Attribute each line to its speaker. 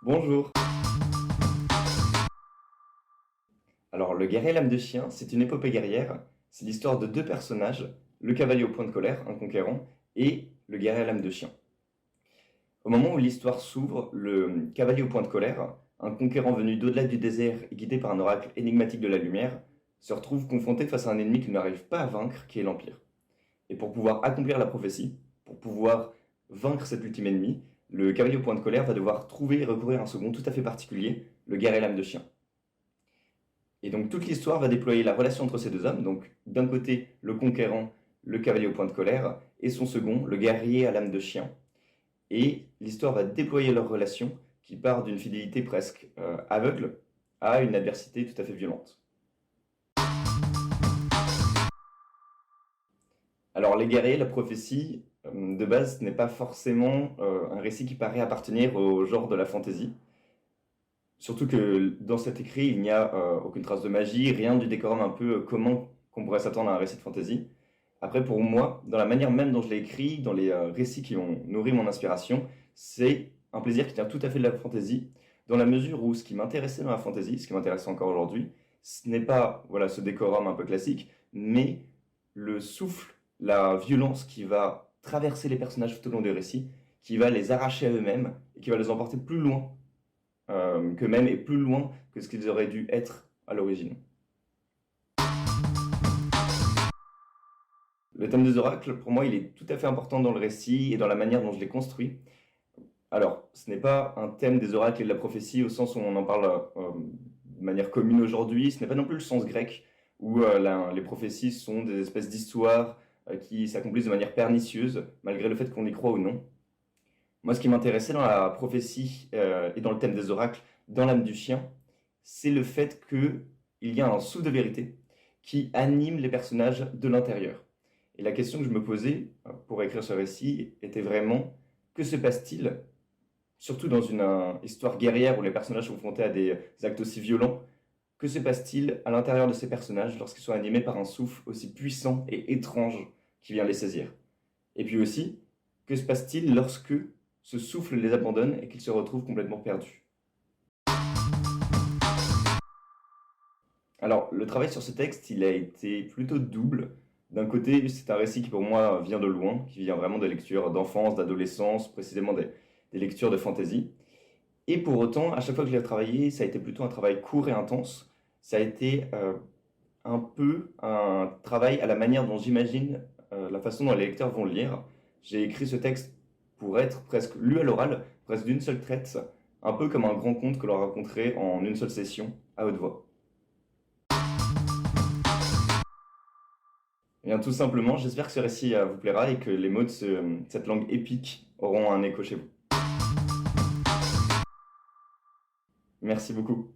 Speaker 1: Bonjour. Alors, Le guerrier et l'âme de chien, c'est une épopée guerrière. C'est l'histoire de deux personnages, le cavalier au point de colère, un conquérant, et le guerrier à l'âme de chien. Au moment où l'histoire s'ouvre, le cavalier au point de colère, un conquérant venu d'au-delà du désert et guidé par un oracle énigmatique de la lumière, se retrouve confronté face à un ennemi qu'il n'arrive pas à vaincre, qui est l'Empire. Et pour pouvoir accomplir la prophétie, pour pouvoir vaincre cet ultime ennemi, le cavalier au point de colère va devoir trouver et recourir à un second tout à fait particulier, le guerrier à l'âme de chien. Et donc toute l'histoire va déployer la relation entre ces deux hommes, donc d'un côté le conquérant, le cavalier au point de colère, et son second, le guerrier à l'âme de chien. Et l'histoire va déployer leur relation qui part d'une fidélité presque aveugle à une adversité tout à fait violente. Alors les guerriers, la prophétie, de base, n'est pas forcément un récit qui paraît appartenir au genre de la fantasy. Surtout que dans cet écrit, il n'y a aucune trace de magie, rien du décorum un peu commun qu'on pourrait s'attendre à un récit de fantasy. Après, pour moi, dans la manière même dont je l'ai écrit, dans les récits qui ont nourri mon inspiration, c'est un plaisir qui vient tout à fait de la fantasy, dans la mesure où ce qui m'intéressait dans la fantasy, ce qui m'intéresse encore aujourd'hui, ce n'est pas voilà, ce décorum un peu classique, mais le souffle, la violence qui va traverser les personnages tout au long du récit, qui va les arracher à eux-mêmes et qui va les emporter plus loin qu'eux-mêmes et plus loin que ce qu'ils auraient dû être à l'origine. Le thème des oracles, pour moi, il est tout à fait important dans le récit et dans la manière dont je l'ai construit. Alors, ce n'est pas un thème des oracles et de la prophétie au sens où on en parle de manière commune aujourd'hui, ce n'est pas non plus le sens grec, où les prophéties sont des espèces d'histoires qui s'accomplissent de manière pernicieuse, malgré le fait qu'on y croit ou non. Moi, ce qui m'intéressait dans la prophétie et dans le thème des oracles, dans l'âme du chien, c'est le fait qu'il y a un souffle de vérité qui anime les personnages de l'intérieur. Et la question que je me posais pour écrire ce récit était vraiment, que se passe-t-il, surtout dans une histoire guerrière où les personnages sont confrontés à des actes aussi violents, que se passe-t-il à l'intérieur de ces personnages lorsqu'ils sont animés par un souffle aussi puissant et étrange qui vient les saisir? Et puis aussi, que se passe-t-il lorsque ce souffle les abandonne et qu'ils se retrouvent complètement perdus? Alors, le travail sur ce texte, il a été plutôt double. D'un côté, c'est un récit qui pour moi vient de loin, qui vient vraiment des lectures d'enfance, d'adolescence, précisément des lectures de fantasy. Et pour autant, à chaque fois que je l'ai travaillé, ça a été plutôt un travail court et intense. Ça a été un peu un travail à la manière dont j'imagine la façon dont les lecteurs vont le lire. J'ai écrit ce texte pour être presque lu à l'oral, presque d'une seule traite, un peu comme un grand conte que l'on raconterait en une seule session, à haute voix. Et bien, tout simplement, j'espère que ce récit vous plaira et que les mots de cette langue épique auront un écho chez vous. Merci beaucoup.